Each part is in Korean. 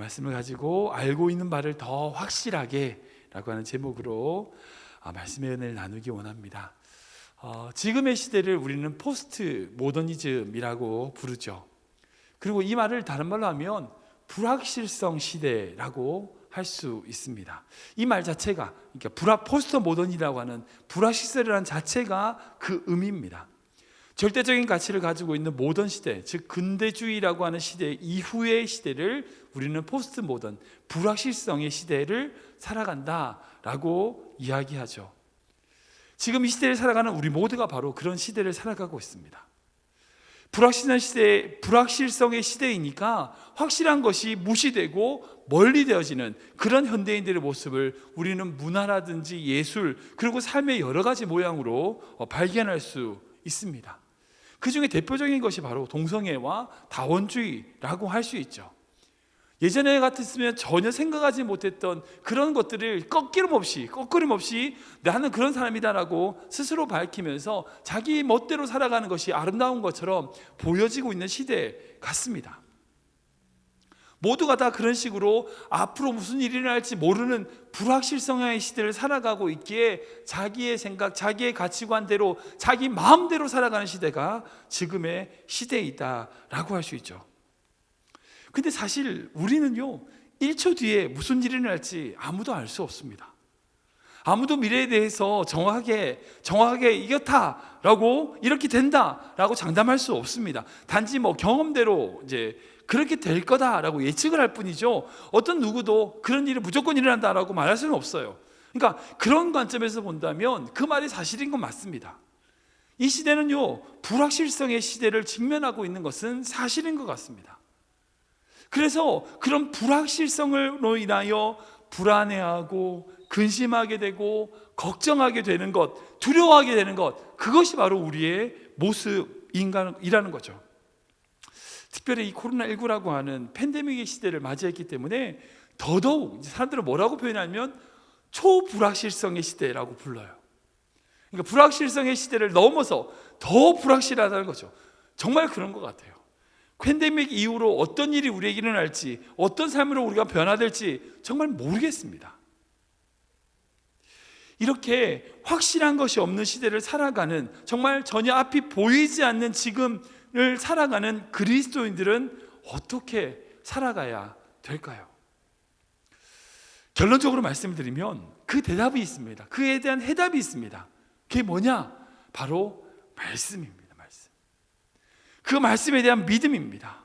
말씀을 가지고 알고 있는 바를 더 확실하게 라고 하는 제목으로 말씀의 은혜를 나누기 원합니다. 지금의 시대를 우리는 포스트 모더니즘이라고 부르죠. 그리고 이 말을 다른 말로 하면 불확실성 시대라고 할 수 있습니다. 이 말 자체가, 그러니까 포스트 모던이라고 하는 불확실성이라는 자체가 그 의미입니다. 절대적인 가치를 가지고 있는 모던 시대, 즉 근대주의라고 하는 시대 이후의 시대를 우리는 포스트 모던, 불확실성의 시대를 살아간다라고 이야기하죠. 지금 이 시대를 살아가는 우리 모두가 바로 그런 시대를 살아가고 있습니다. 불확실성의 시대이니까 확실한 것이 무시되고 멀리 되어지는 그런 현대인들의 모습을 우리는 문화라든지 예술, 그리고 삶의 여러 가지 모양으로 발견할 수 있습니다. 그 중에 대표적인 것이 바로 동성애와 다원주의라고 할 수 있죠. 예전에 같았으면 전혀 생각하지 못했던 그런 것들을 꺼끌림없이 나는 그런 사람이다라고 스스로 밝히면서 자기 멋대로 살아가는 것이 아름다운 것처럼 보여지고 있는 시대 같습니다. 모두가 다 그런 식으로 앞으로 무슨 일이 일어날지 모르는 불확실성의 시대를 살아가고 있기에 자기의 생각, 자기의 가치관대로 자기 마음대로 살아가는 시대가 지금의 시대이다라고 할 수 있죠. 근데 사실 우리는요, 1초 뒤에 무슨 일이 일어날지 아무도 알 수 없습니다. 아무도 미래에 대해서 정확하게 이렇다라고, 이렇게 된다라고 장담할 수 없습니다. 단지 경험대로 이제 그렇게 될 거다라고 예측을 할 뿐이죠, 어떤 누구도 그런 일이 무조건 일어난다라고 말할 수는 없어요. 그러니까 그런 관점에서 본다면 그 말이 사실인 건 맞습니다. 이 시대는요, 불확실성의 시대를 직면하고 있는 것은 사실인 것 같습니다. 그래서 그런 불확실성으로 인하여 불안해하고 근심하게 되고 걱정하게 되는 것, 두려워하게 되는 것, 그것이 바로 우리의 모습이라는 거죠. 특별히 이 코로나19라고 하는 팬데믹의 시대를 맞이했기 때문에 더더욱 사람들은 뭐라고 표현하면 초불확실성의 시대라고 불러요. 그러니까 불확실성의 시대를 넘어서 더 불확실하다는 거죠. 정말 그런 것 같아요. 팬데믹 이후로 어떤 일이 우리에게 일어날지, 어떤 삶으로 우리가 변화될지 정말 모르겠습니다. 이렇게 확실한 것이 없는 시대를 살아가는, 정말 전혀 앞이 보이지 않는 지금을 살아가는 그리스도인들은 어떻게 살아가야 될까요? 결론적으로 말씀드리면 그 대답이 있습니다. 그에 대한 해답이 있습니다. 그게 뭐냐? 바로 말씀입니다. 그 말씀에 대한 믿음입니다.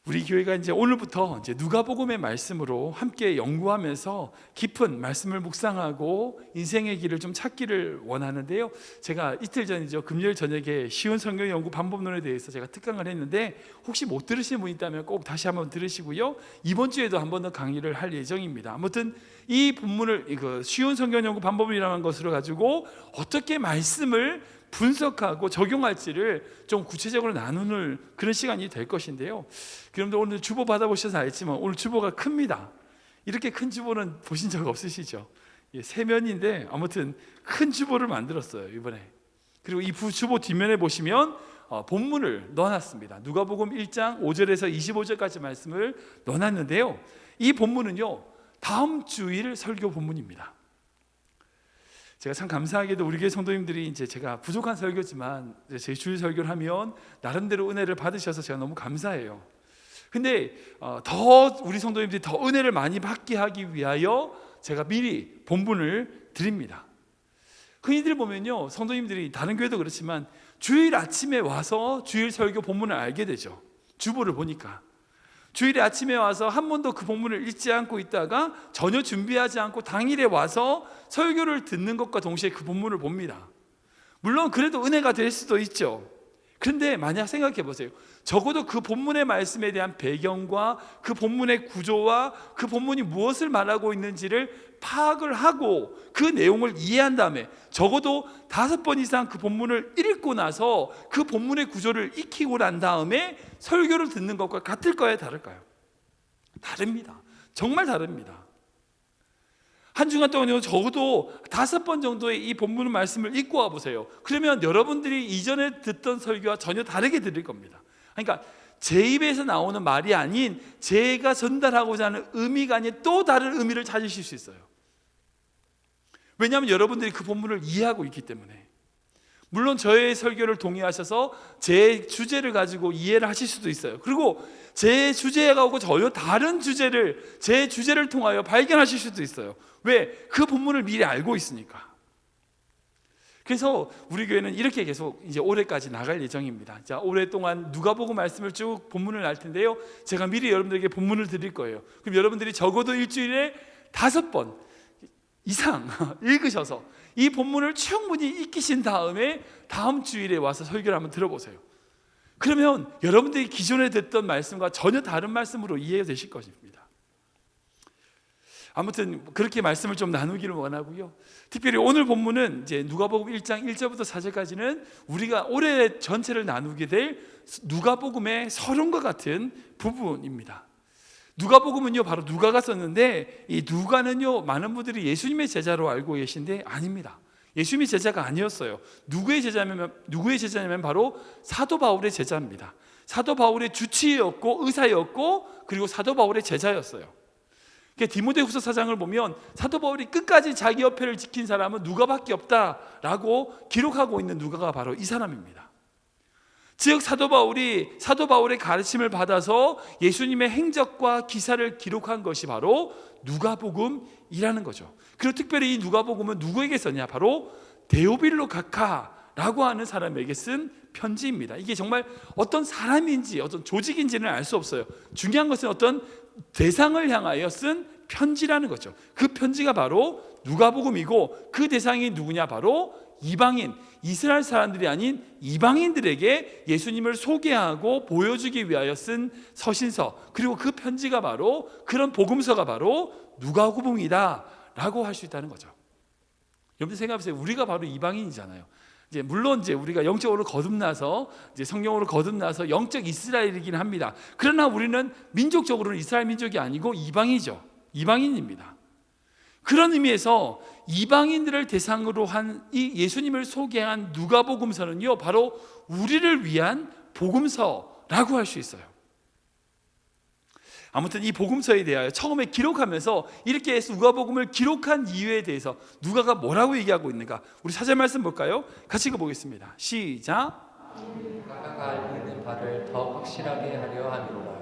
우리 교회가 이제 오늘부터 누가복음의 말씀으로 함께 연구하면서 깊은 말씀을 묵상하고 인생의 길을 좀 찾기를 원하는데요. 제가 이틀 전이죠, 금요일 저녁에 쉬운 성경 연구 방법론에 대해서 제가 특강을 했는데, 혹시 못 들으신 분 있다면 꼭 다시 한번 들으시고요, 이번 주에도 한 번 더 강의를 할 예정입니다. 아무튼 이 본문을 쉬운 성경 연구 방법이라는 것으로 가지고 어떻게 말씀을 분석하고 적용할지를 좀 구체적으로 나누는 그런 시간이 될 것인데요. 그런데 오늘 주보 받아보셔서 알지만 오늘 주보가 큽니다. 이렇게 큰 주보는 보신 적 없으시죠? 3면인데 아무튼 큰 주보를 만들었어요, 이번에. 그리고 이 주보 뒷면에 보시면 본문을 넣어놨습니다. 누가복음 1장 5절에서 25절까지 말씀을 넣어놨는데요, 이 본문은요, 다음 주일 설교 본문입니다. 제가 참 감사하게도 우리 교회 성도님들이 이제 제가 부족한 설교지만 제 주일 설교를 하면 나름대로 은혜를 받으셔서 제가 너무 감사해요. 근데 더 우리 성도님들이 더 은혜를 많이 받게 하기 위하여 제가 미리 본문을 드립니다. 흔히들 보면요, 성도님들이 다른 교회도 그렇지만 주일 아침에 와서 주일 설교 본문을 알게 되죠. 주보를 보니까 주일에 아침에 와서 한 번도 그 본문을 읽지 않고 있다가 전혀 준비하지 않고 당일에 와서 설교를 듣는 것과 동시에 그 본문을 봅니다. 물론 그래도 은혜가 될 수도 있죠. 그런데 만약 생각해 보세요. 적어도 그 본문의 말씀에 대한 배경과 그 본문의 구조와 그 본문이 무엇을 말하고 있는지를 파악을 하고 그 내용을 이해한 다음에 적어도 5번 이상 그 본문을 읽고 나서 그 본문의 구조를 익히고 난 다음에 설교를 듣는 것과 같을까요? 다를까요? 다릅니다. 정말 다릅니다. 한 주간 동안 적어도 5번 정도의 이 본문 말씀을 읽고 와보세요. 그러면 여러분들이 이전에 듣던 설교와 전혀 다르게 들릴 겁니다. 그러니까 제 입에서 나오는 말이 아닌 제가 전달하고자 하는 의미가 아닌 또 다른 의미를 찾으실 수 있어요. 왜냐하면 여러분들이 그 본문을 이해하고 있기 때문에. 물론 저의 설교를 동의하셔서 제 주제를 가지고 이해를 하실 수도 있어요. 그리고 제 주제하고 전혀 다른 주제를 제 주제를 통하여 발견하실 수도 있어요. 왜? 그 본문을 미리 알고 있으니까. 그래서 우리 교회는 이렇게 계속 이제 올해까지 나갈 예정입니다. 자, 올해 동안 누가복음 말씀을 쭉 본문을 알 텐데요. 제가 미리 여러분들에게 본문을 드릴 거예요. 그럼 여러분들이 적어도 일주일에 5번 이상 읽으셔서 이 본문을 충분히 익히신 다음에 다음 주일에 와서 설교를 한번 들어보세요. 그러면 여러분들이 기존에 듣던 말씀과 전혀 다른 말씀으로 이해되실 것입니다. 아무튼 그렇게 말씀을 좀 나누기를 원하고요. 특별히 오늘 본문은 이제 누가복음 1장 1절부터 4절까지는 우리가 올해 전체를 나누게 될 누가복음의 서론과 같은 부분입니다. 누가복음은요 바로 누가가 썼는데 이 누가는요 많은 분들이 예수님의 제자로 알고 계신데 아닙니다. 예수님의 제자가 아니었어요. 누구의 제자냐면 바로 사도 바울의 제자입니다. 사도 바울의 주치의였고 의사였고 그리고 사도 바울의 제자였어요. 디모데후서 4장을 보면 사도 바울이 끝까지 자기 옆에를 지킨 사람은 누가밖에 없다라고 기록하고 있는 누가가 바로 이 사람입니다. 즉 사도 바울의 가르침을 받아서 예수님의 행적과 기사를 기록한 것이 바로 누가복음이라는 거죠. 그리고 특별히 이 누가복음은 누구에게 썼냐? 바로 데오빌로 각하라고 하는 사람에게 쓴 편지입니다. 이게 정말 어떤 사람인지 어떤 조직인지는 알 수 없어요. 중요한 것은 어떤 대상을 향하여 쓴 편지라는 거죠. 그 편지가 바로 누가복음이고 그 대상이 누구냐? 바로 이방인, 이스라엘 사람들이 아닌 이방인들에게 예수님을 소개하고 보여주기 위하여 쓴 서신서, 그리고 그 편지가 바로 그런 복음서가 바로 누가복음이다 라고 할 수 있다는 거죠. 여러분 생각해보세요. 우리가 바로 이방인이잖아요. 물론 우리가 영적으로 거듭나서 성령으로 거듭나서 영적 이스라엘이긴 합니다. 그러나 우리는 민족적으로는 이스라엘 민족이 아니고 이방이죠. 이방인입니다. 그런 의미에서 이방인들을 대상으로 한 이 예수님을 소개한 누가복음서는요 바로 우리를 위한 복음서라고 할 수 있어요. 아무튼 이 복음서에 대하여 처음에 기록하면서 이렇게 해서 누가복음을 기록한 이유에 대해서 누가가 뭐라고 얘기하고 있는가? 우리 4절 말씀 볼까요? 같이 읽어보겠습니다. 시작. 각각 알고 있는 바를 더 확실하게 하려 함이로라.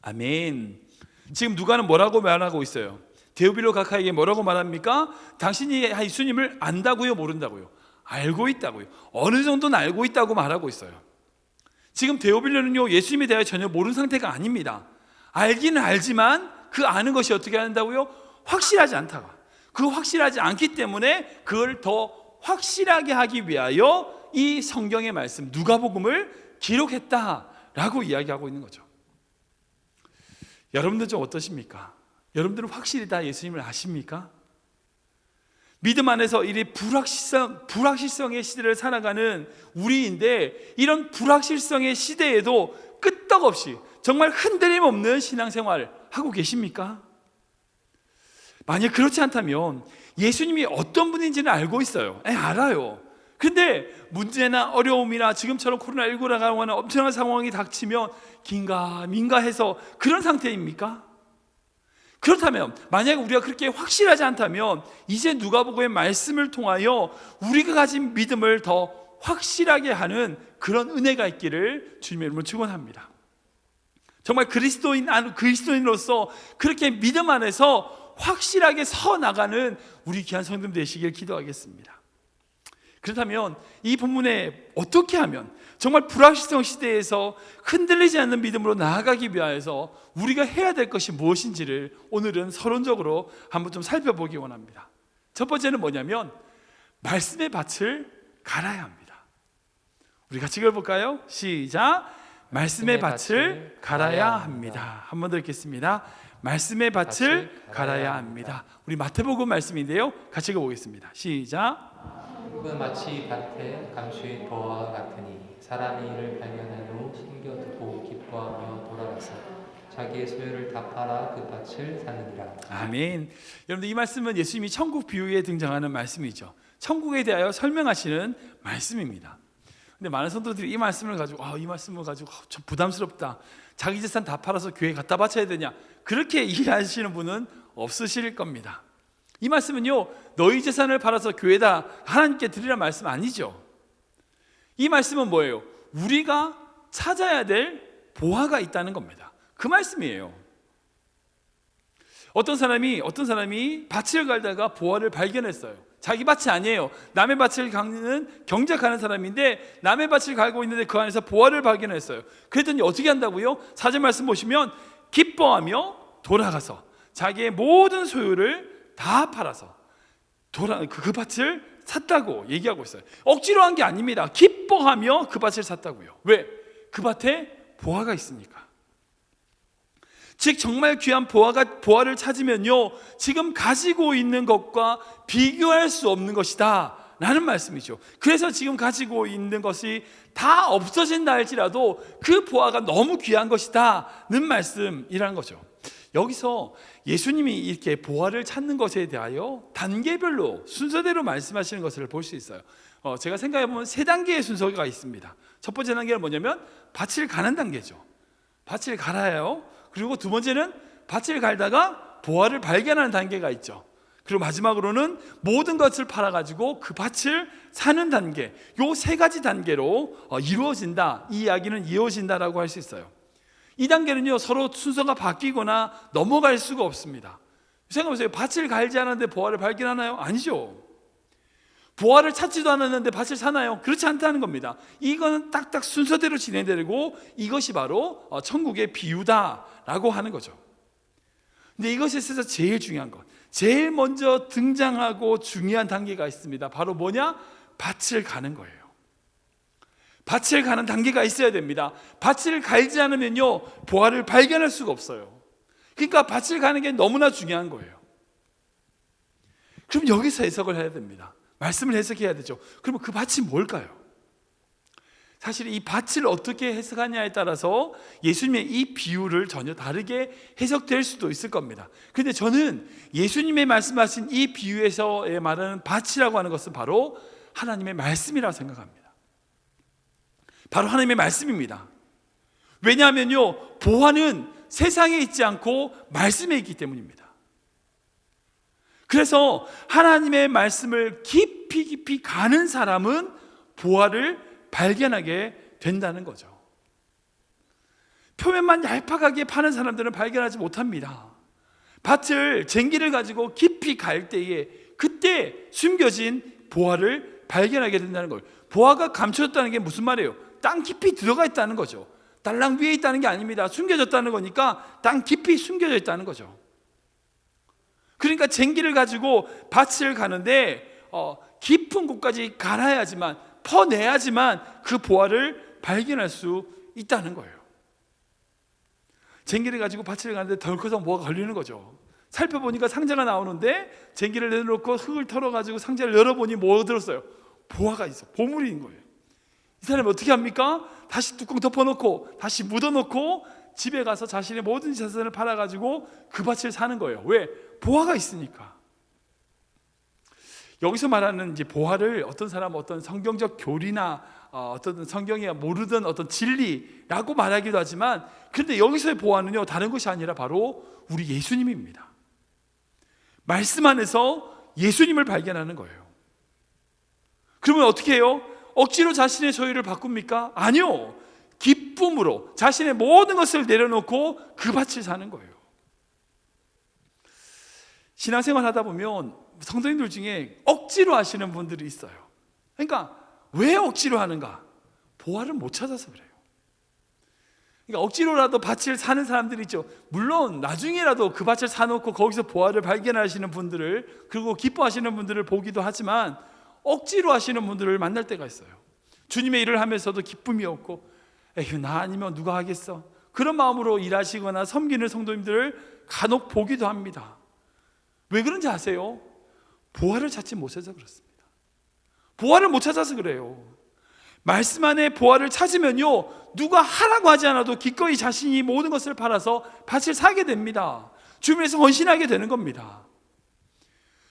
아멘. 지금 누가는 뭐라고 말하고 있어요? 데오빌로 각하에게 뭐라고 말합니까? 당신이 예수님을 안다고요? 모른다고요? 알고 있다고요. 어느 정도는 알고 있다고 말하고 있어요. 지금 데오빌로는요 예수님에 대하여 전혀 모르는 상태가 아닙니다. 알기는 알지만 그 아는 것이 어떻게 한다고요? 확실하지 않다고. 그 확실하지 않기 때문에 그걸 더 확실하게 하기 위하여 이 성경의 말씀 누가복음을 기록했다라고 이야기하고 있는 거죠. 여러분들 좀 어떠십니까? 여러분들은 확실히 다 예수님을 아십니까? 믿음 안에서 이 불확실성의 시대를 살아가는 우리인데 이런 불확실성의 시대에도 끄떡없이 정말 흔들림 없는 신앙생활 하고 계십니까? 만약 그렇지 않다면 예수님이 어떤 분인지는 알고 있어요. 알아요. 근데 문제나 어려움이나 지금처럼 코로나19라고 하는 엄청난 상황이 닥치면 긴가민가 해서 그런 상태입니까? 그렇다면 만약에 우리가 그렇게 확실하지 않다면 이제 누가복음의 말씀을 통하여 우리가 가진 믿음을 더 확실하게 하는 그런 은혜가 있기를 주님의 이름으로 축원합니다. 정말 그리스도인으로서 그렇게 믿음 안에서 확실하게 서 나가는 우리 귀한 성도들 되시길 기도하겠습니다. 그렇다면 이 본문에 어떻게 하면 정말 불확실성 시대에서 흔들리지 않는 믿음으로 나아가기 위하여서 우리가 해야 될 것이 무엇인지를 오늘은 서론적으로 한번 좀 살펴보기 원합니다. 첫 번째는 뭐냐면 말씀의 밭을 갈아야 합니다. 우리 같이 읽어볼까요? 시작. 말씀의 밭을 갈아야 합니다. 한 번 더 읽겠습니다. 말씀의 밭을 갈아야 합니다. 우리 마태복음 말씀인데요, 같이 읽어보겠습니다. 시작. 그 마치 밭에 감추인 보화와 같으니 사람이 이를 발견한 후 숨겨 두고 기뻐하며 돌아가서 자기의 소유를 다 팔아 그 밭을 사느니라. 아멘. 여러분들 이 말씀은 예수님이 천국 비유에 등장하는 말씀이죠. 천국에 대하여 설명하시는 말씀입니다. 근데 많은 성도들이 이 말씀을 가지고 좀 부담스럽다, 자기 재산 다 팔아서 교회에 갖다 바쳐야 되냐, 그렇게 이해하시는 분은 없으실 겁니다. 이 말씀은요, 너희 재산을 팔아서 교회에다 하나님께 드리라는 말씀 아니죠. 이 말씀은 뭐예요? 우리가 찾아야 될 보화가 있다는 겁니다. 그 말씀이에요. 어떤 사람이 밭을 갈다가 보화를 발견했어요. 자기 밭이 아니에요. 남의 밭을 가는 경작하는 사람인데 남의 밭을 갈고 있는데 그 안에서 보화를 발견했어요. 그랬더니 어떻게 한다고요? 4절 말씀 보시면 기뻐하며 돌아가서 자기의 모든 소유를 다 팔아서 그 밭을 샀다고 얘기하고 있어요. 억지로 한 게 아닙니다. 기뻐하며 그 밭을 샀다고요. 왜? 그 밭에 보화가 있으니까. 즉 정말 귀한 보화를 찾으면요, 지금 가지고 있는 것과 비교할 수 없는 것이다 라는 말씀이죠. 그래서 지금 가지고 있는 것이 다 없어진다 할지라도 그 보화가 너무 귀한 것이다는 말씀이라는 거죠. 여기서 예수님이 이렇게 보화를 찾는 것에 대하여 단계별로 순서대로 말씀하시는 것을 볼 수 있어요. 제가 생각해보면 3단계의 순서가 있습니다. 첫 번째 단계는 뭐냐면 밭을 가는 단계죠. 밭을 갈아요. 그리고 두 번째는 밭을 갈다가 보화를 발견하는 단계가 있죠. 그리고 마지막으로는 모든 것을 팔아가지고 그 밭을 사는 단계, 요 3가지 단계로 이루어진다, 이 이야기는 이루어진다라고 할 수 있어요. 이 단계는요, 서로 순서가 바뀌거나 넘어갈 수가 없습니다. 생각해보세요. 밭을 갈지 않았는데 보화를 발견하나요? 아니죠. 보화를 찾지도 않았는데 밭을 사나요? 그렇지 않다는 겁니다. 이거는 딱딱 순서대로 진행되고 이것이 바로 천국의 비유다라고 하는 거죠. 근데 이것에 있어서 제일 중요한 것, 제일 먼저 등장하고 중요한 단계가 있습니다. 바로 뭐냐? 밭을 가는 거예요. 밭을 가는 단계가 있어야 됩니다. 밭을 갈지 않으면요, 보화를 발견할 수가 없어요. 그러니까 밭을 가는 게 너무나 중요한 거예요. 그럼 여기서 해석을 해야 됩니다. 말씀을 해석해야 되죠. 그러면 그 밭이 뭘까요? 사실 이 밭을 어떻게 해석하냐에 따라서 예수님의 이 비유를 전혀 다르게 해석될 수도 있을 겁니다. 그런데 저는 예수님의 말씀하신 이 비유에서의 말하는 밭이라고 하는 것은 바로 하나님의 말씀이라고 생각합니다. 바로 하나님의 말씀입니다. 왜냐하면요, 보화는 세상에 있지 않고 말씀에 있기 때문입니다. 그래서 하나님의 말씀을 깊이 가는 사람은 보화를 발견하게 된다는 거죠. 표면만 얄팍하게 파는 사람들은 발견하지 못합니다. 밭을 쟁기를 가지고 깊이 갈 때에 그때 숨겨진 보화를 발견하게 된다는 거예요. 보화가 감춰졌다는 게 무슨 말이에요? 땅 깊이 들어가 있다는 거죠. 달랑 위에 있다는 게 아닙니다. 숨겨졌다는 거니까 땅 깊이 숨겨져 있다는 거죠. 그러니까 쟁기를 가지고 밭을 가는데 깊은 곳까지 갈아야지만, 퍼내야지만 그 보화를 발견할 수 있다는 거예요. 쟁기를 가지고 밭을 가는데 덜커서 뭐가 걸리는 거죠. 살펴보니까 상자가 나오는데 쟁기를 내놓고 흙을 털어가지고 상자를 열어보니 뭐 들었어요? 보화가 있어, 보물이 있는 거예요. 이 사람이 어떻게 합니까? 다시 뚜껑 덮어놓고 다시 묻어놓고 집에 가서 자신의 모든 재산을 팔아가지고 그 밭을 사는 거예요. 왜? 보화가 있으니까. 여기서 말하는 이제 보화를 어떤 사람은 어떤 성경적 교리나 어떤 성경에 모르던 어떤 진리라고 말하기도 하지만, 그런데 여기서의 보화는요, 다른 것이 아니라 바로 우리 예수님입니다. 말씀 안에서 예수님을 발견하는 거예요. 그러면 어떻게 해요? 억지로 자신의 소유를 바꿉니까? 아니요. 기쁨으로 자신의 모든 것을 내려놓고 그 밭을 사는 거예요. 신앙생활 하다 보면 성도님들 중에 억지로 하시는 분들이 있어요. 그러니까 왜 억지로 하는가? 보화를 못 찾아서 그래요. 그러니까 억지로라도 밭을 사는 사람들이 있죠. 물론 나중에라도 그 밭을 사놓고 거기서 보화를 발견하시는 분들을, 그리고 기뻐하시는 분들을 보기도 하지만, 억지로 하시는 분들을 만날 때가 있어요. 주님의 일을 하면서도 기쁨이 없고, 에휴, 나 아니면 누가 하겠어, 그런 마음으로 일하시거나 섬기는 성도님들을 간혹 보기도 합니다. 왜 그런지 아세요? 보화를 찾지 못해서 그렇습니다. 보화를 못 찾아서 그래요. 말씀 안에 보화를 찾으면요, 누가 하라고 하지 않아도 기꺼이 자신이 모든 것을 팔아서 밭을 사게 됩니다. 주변에서 헌신하게 되는 겁니다.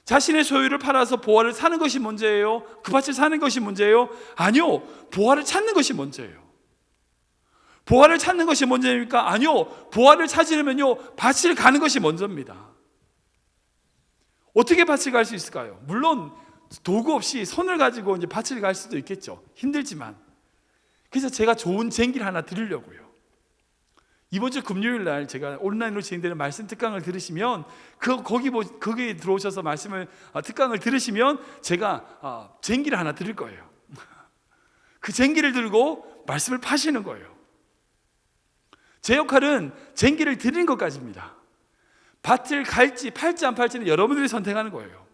자신의 소유를 팔아서 보화를 사는 것이 문제예요? 그 밭을 사는 것이 문제예요? 아니요, 보화를 찾는 것이 문제예요. 보화를 찾는 것이 문제입니까? 아니요, 보화를 찾으려면요, 밭을 가는 것이 먼저입니다. 어떻게 밭을 갈 수 있을까요? 물론 도구 없이 손을 가지고 이제 밭을 갈 수도 있겠죠. 힘들지만. 그래서 제가 좋은 쟁기를 하나 드리려고요. 이번 주 금요일 날 제가 온라인으로 진행되는 말씀 특강을 들으시면 거기에 들어오셔서 특강을 들으시면 제가 쟁기를 하나 드릴 거예요. 그 쟁기를 들고 말씀을 파시는 거예요. 제 역할은 쟁기를 드리는 것까지입니다. 밭을 갈지 팔지 안 팔지는 여러분들이 선택하는 거예요.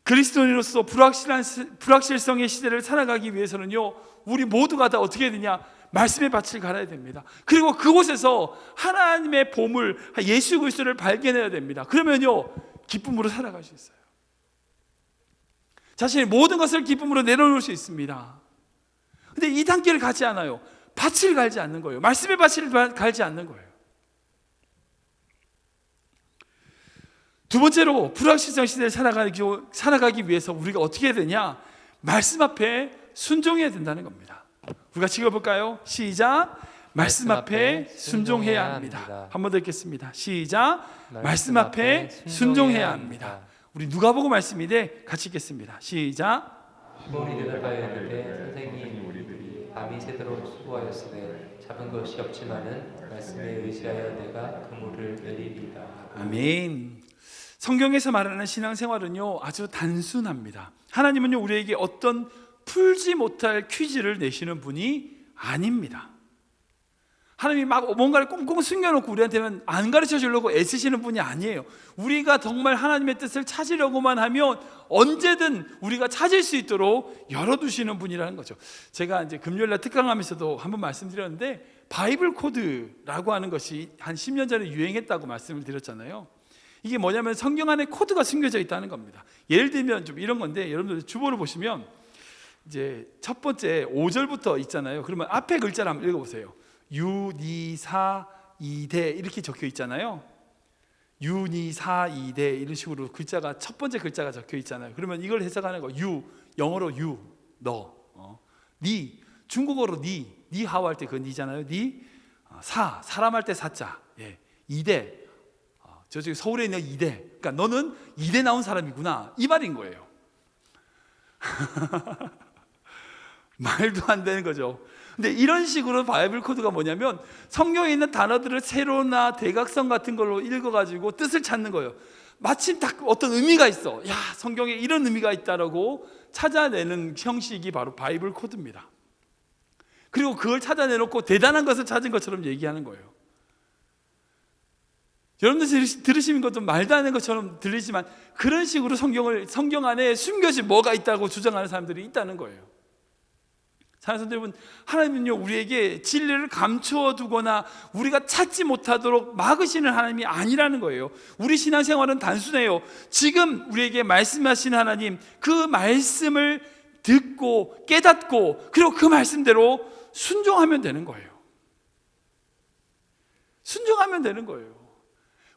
그리스도인으로서 불확실성의 시대를 살아가기 위해서는요, 우리 모두가 다 어떻게 해야 되냐? 말씀의 밭을 갈아야 됩니다. 그리고 그곳에서 하나님의 보물, 예수 그리스도를 발견해야 됩니다. 그러면요, 기쁨으로 살아갈 수 있어요. 자신의 모든 것을 기쁨으로 내려놓을 수 있습니다. 근데 이 단계를 가지 않아요. 밭을 갈지 않는 거예요. 말씀의 밭을 갈지 않는 거예요. 두 번째로 불확실성 시대를 살아가기 위해서 우리가 어떻게 해야 되냐? 말씀 앞에 순종해야 된다는 겁니다. 우리가 읽어볼까요? 시작. 말씀 앞에 순종해야 합니다. 한 번 더 읽겠습니다. 시작. 말씀 앞에 순종해야 합니다. 우리 누가복음 말씀인데 같이 읽겠습니다. 시작. 시몬이 대답하여 이르되 선생님, 우리들이 밤이 새도록 수고하였으되 잡은 것이 없지만은 말씀에 의지하여 내가 그물을 내리리이다. 아멘. 성경에서 말하는 신앙생활은요, 아주 단순합니다. 하나님은요, 우리에게 어떤 풀지 못할 퀴즈를 내시는 분이 아닙니다. 하나님이 막 뭔가를 꽁꽁 숨겨놓고 우리한테는 안 가르쳐 주려고 애쓰시는 분이 아니에요. 우리가 정말 하나님의 뜻을 찾으려고만 하면 언제든 우리가 찾을 수 있도록 열어두시는 분이라는 거죠. 제가 이제 금요일날 특강하면서도 한번 말씀드렸는데, 바이블 코드라고 하는 것이 한 10년 전에 유행했다고 말씀을 드렸잖아요. 이게 뭐냐면 성경 안에 코드가 숨겨져 있다는 겁니다. 예를 들면 좀 이런 건데, 여러분들 주보를 보시면 이제 첫 번째 5절부터 있잖아요. 그러면 앞에 글자를 한번 읽어보세요. 유니사 이대 이렇게 적혀 있잖아요. 유니사 이대 이런 식으로 글자가 첫 번째 글자가 적혀 있잖아요. 그러면 이걸 해석하는 거, 유, 영어로 유, 너, 니, 중국어로 니 하오 할 때 그 니잖아요. 니, 사람 할 때 사자, 예, 이대, 저쪽에 서울에 있는 이대, 그러니까 너는 이대 나온 사람이구나, 이 말인 거예요. 말도 안 되는 거죠. 근데 이런 식으로 바이블 코드가 뭐냐면 성경에 있는 단어들을 세로나 대각선 같은 걸로 읽어가지고 뜻을 찾는 거예요. 마침 딱 어떤 의미가 있어. 야, 성경에 이런 의미가 있다라고 찾아내는 형식이 바로 바이블 코드입니다. 그리고 그걸 찾아내놓고 대단한 것을 찾은 것처럼 얘기하는 거예요. 여러분들 들으시는 것도 말도 안 되는 것처럼 들리지만 그런 식으로 성경 안에 숨겨진 뭐가 있다고 주장하는 사람들이 있다는 거예요. 사랑하는 여러분, 하나님은요, 우리에게 진리를 감추어 두거나 우리가 찾지 못하도록 막으시는 하나님이 아니라는 거예요. 우리 신앙생활은 단순해요. 지금 우리에게 말씀하시는 하나님, 그 말씀을 듣고 깨닫고 그리고 그 말씀대로 순종하면 되는 거예요. 순종하면 되는 거예요.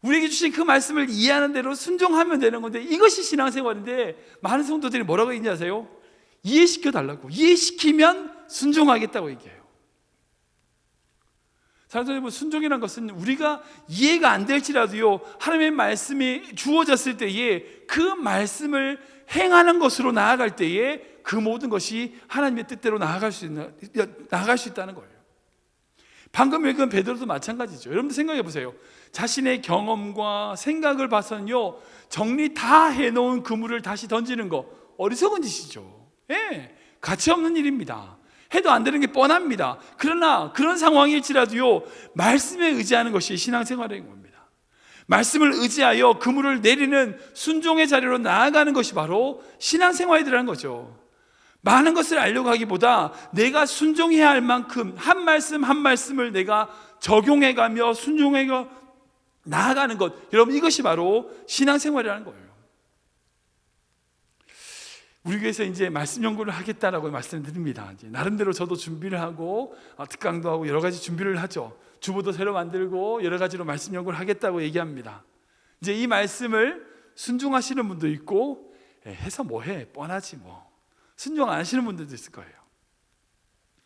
우리에게 주신 그 말씀을 이해하는 대로 순종하면 되는 건데, 이것이 신앙생활인데 많은 성도들이 뭐라고 얘기하지 아세요? 이해시켜 달라고. 이해시키면 순종하겠다고 얘기해요. 사랑하는 여러분, 순종이라는 것은 우리가 이해가 안 될지라도요, 하나님의 말씀이 주어졌을 때에 그 말씀을 행하는 것으로 나아갈 때에 그 모든 것이 하나님의 뜻대로 나아갈 수 있다는 거예요. 방금 읽은 베드로도 마찬가지죠. 여러분들 생각해 보세요. 자신의 경험과 생각을 봐서는요, 정리 다 해놓은 그물을 다시 던지는 거 어리석은 짓이죠. 예, 가치 없는 일입니다. 해도 안 되는 게 뻔합니다. 그러나 그런 상황일지라도요, 말씀에 의지하는 것이 신앙생활인 겁니다. 말씀을 의지하여 그물을 내리는 순종의 자리로 나아가는 것이 바로 신앙생활이라는 거죠. 많은 것을 알려고 하기보다 내가 순종해야 할 만큼 한 말씀 한 말씀을 내가 적용해가며 순종해가 나아가는 것, 여러분, 이것이 바로 신앙생활이라는 거예요. 우리 교회에서 이제 말씀 연구를 하겠다라고 말씀드립니다. 이제 나름대로 저도 준비를 하고 특강도 하고 여러 가지 준비를 하죠. 주보도 새로 만들고 여러 가지로 말씀 연구를 하겠다고 얘기합니다. 이제 이 말씀을 순종하시는 분도 있고 해서 뭐해 뻔하지 뭐 순종 안 하시는 분들도 있을 거예요.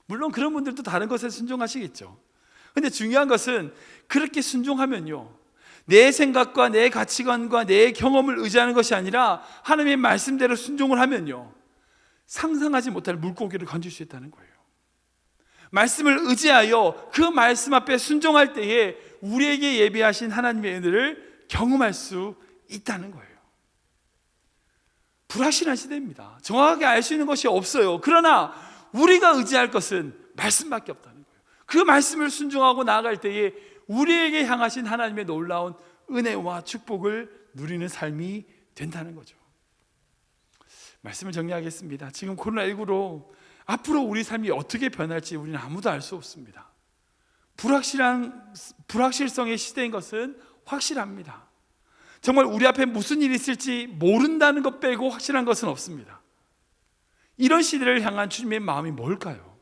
물론 그런 분들도 다른 것에 순종하시겠죠. 근데 중요한 것은 그렇게 순종하면요, 내 생각과 내 가치관과 내 경험을 의지하는 것이 아니라 하나님의 말씀대로 순종을 하면요, 상상하지 못할 물고기를 건질 수 있다는 거예요. 말씀을 의지하여 그 말씀 앞에 순종할 때에 우리에게 예비하신 하나님의 은혜를 경험할 수 있다는 거예요. 불확실한 시대입니다. 정확하게 알 수 있는 것이 없어요. 그러나 우리가 의지할 것은 말씀밖에 없다는 거예요. 그 말씀을 순종하고 나아갈 때에 우리에게 향하신 하나님의 놀라운 은혜와 축복을 누리는 삶이 된다는 거죠. 말씀을 정리하겠습니다. 지금 코로나19로 앞으로 우리 삶이 어떻게 변할지 우리는 아무도 알 수 없습니다. 불확실성의 시대인 것은 확실합니다. 정말 우리 앞에 무슨 일이 있을지 모른다는 것 빼고 확실한 것은 없습니다. 이런 시대를 향한 주님의 마음이 뭘까요?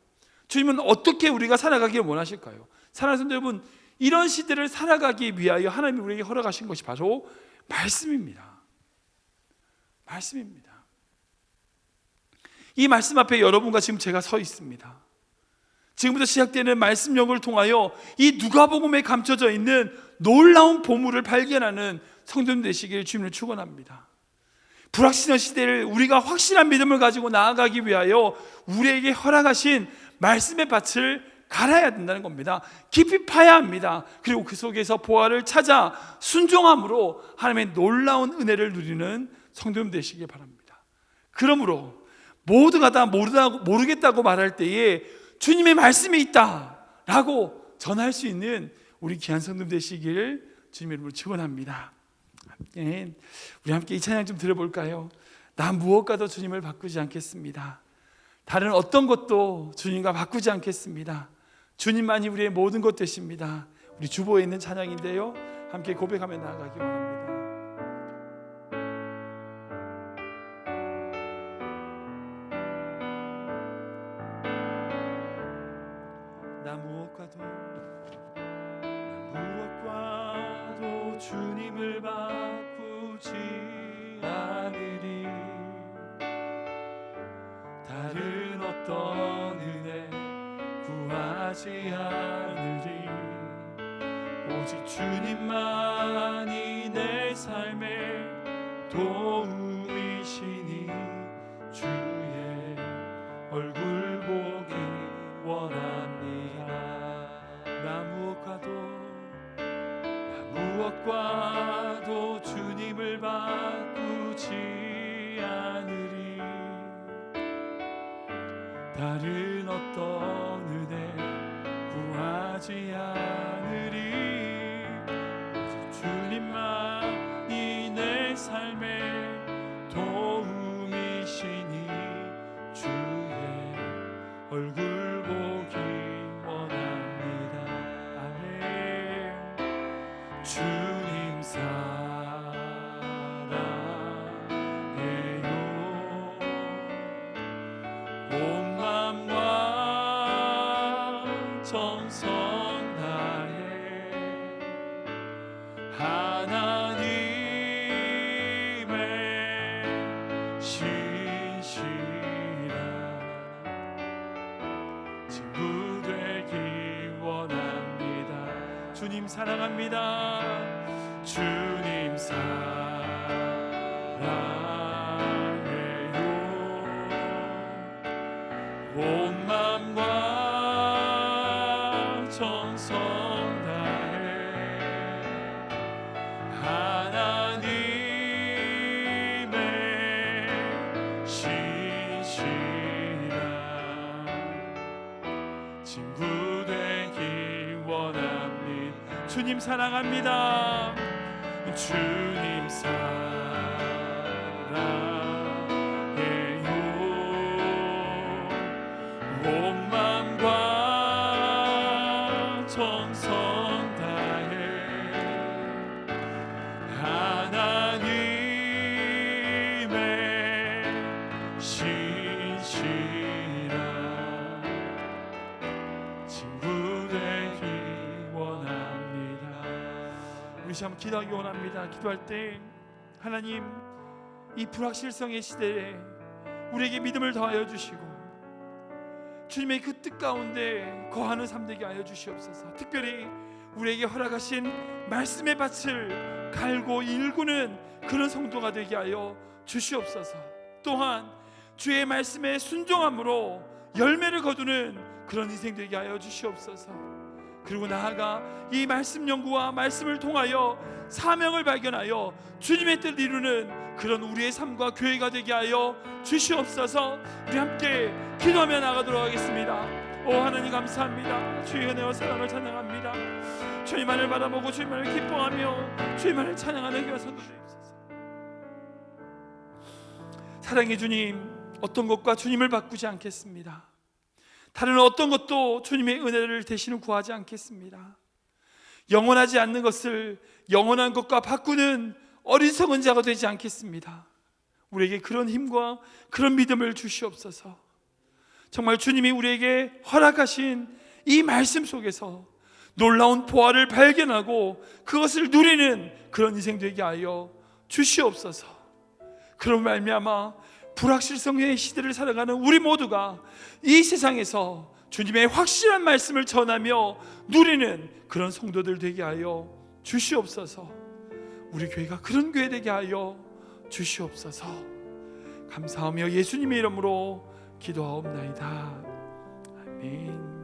주님은 어떻게 우리가 살아가기를 원하실까요? 사랑하는 성도 여러분, 이런 시대를 살아가기 위하여 하나님이 우리에게 허락하신 것이 바로 말씀입니다. 말씀입니다. 이 말씀 앞에 여러분과 지금 제가 서 있습니다. 지금부터 시작되는 말씀력을 통하여 이 누가복음에 감춰져 있는 놀라운 보물을 발견하는 성도님 되시길 주님을 축원합니다. 불확실한 시대를 우리가 확실한 믿음을 가지고 나아가기 위하여 우리에게 허락하신 말씀의 밭을 갈아야 된다는 겁니다. 깊이 파야 합니다. 그리고 그 속에서 보화를 찾아 순종함으로 하나님의 놀라운 은혜를 누리는 성도님 되시길 바랍니다. 그러므로 모두가 다 모르겠다고 말할 때에 주님의 말씀이 있다라고 전할 수 있는 우리 귀한 성도님 되시길 주님의 이름으로 축원합니다. 우리 함께 이 찬양 좀 들어볼까요? 나 무엇과도 주님을 바꾸지 않겠습니다. 다른 어떤 것도 주님과 바꾸지 않겠습니다. 주님만이 우리의 모든 것 되십니다. 우리 주보에 있는 찬양인데요, 함께 고백하며 나아가기 원합니다. 나 무엇과도 주님을 바꾸지 않으리. 다른 어떤 은혜 구하지 않으리. 오직 주님만이 내 삶의 도움이시니 주의 얼굴 보기 원합니다. 나 무엇과도 주님을 바꾸지 않으리. 다른 어떤 은혜 구하지 않으리. 오직 주님만이 내 삶의 도움이시니 주의 얼굴 보기 원합니다. 아멘. 주님 사랑해요. 온 맘과 정성 다해 하나님의 신실한 친구 되기 원합니다. 주님 사랑합니다. 주님 사랑해요. 온 맘과 정성 다해 하나님의 신실한 친구 되기 원합니다. 주님 사랑합니다. 주님 사랑해요. 온 맘과 정성 다해 하나님의 신실한 친구 되기 원합니다. 우리 한번 기도하기 원합니다. 기도할 때 하나님, 이 불확실성의 시대에 우리에게 믿음을 더하여 주시고 주님의 그 뜻 가운데 거하는 삶 되게 하여 주시옵소서. 특별히 우리에게 허락하신 말씀의 밭을 갈고 일구는 그런 성도가 되게 하여 주시옵소서. 또한 주의 말씀에 순종함으로 열매를 거두는 그런 인생 되게 하여 주시옵소서. 그리고 나아가 이 말씀 연구와 말씀을 통하여 사명을 발견하여 주님의 뜻을 이루는 그런 우리의 삶과 교회가 되게 하여 주시옵소서. 우리 함께 기도하며 나가도록 하겠습니다. 오 하나님 감사합니다. 주의 은혜와 사랑을 찬양합니다. 주님만을 바라보고 주님만을 기뻐하며 주님만을 찬양하는 교회 선도 주옵소서. 사랑의 주님, 어떤 것과 주님을 바꾸지 않겠습니다. 다른 어떤 것도 주님의 은혜를 대신을 구하지 않겠습니다. 영원하지 않는 것을 영원한 것과 바꾸는 어리석은 자가 되지 않겠습니다. 우리에게 그런 힘과 그런 믿음을 주시옵소서. 정말 주님이 우리에게 허락하신 이 말씀 속에서 놀라운 보화를 발견하고 그것을 누리는 그런 인생 되게 하여 주시옵소서. 그런 말미암아 불확실성의 시대를 살아가는 우리 모두가 이 세상에서 주님의 확실한 말씀을 전하며 누리는 그런 성도들 되게 하여 주시옵소서. 우리 교회가 그런 교회 되게 하여 주시옵소서. 감사하며 예수님의 이름으로 기도하옵나이다. 아멘.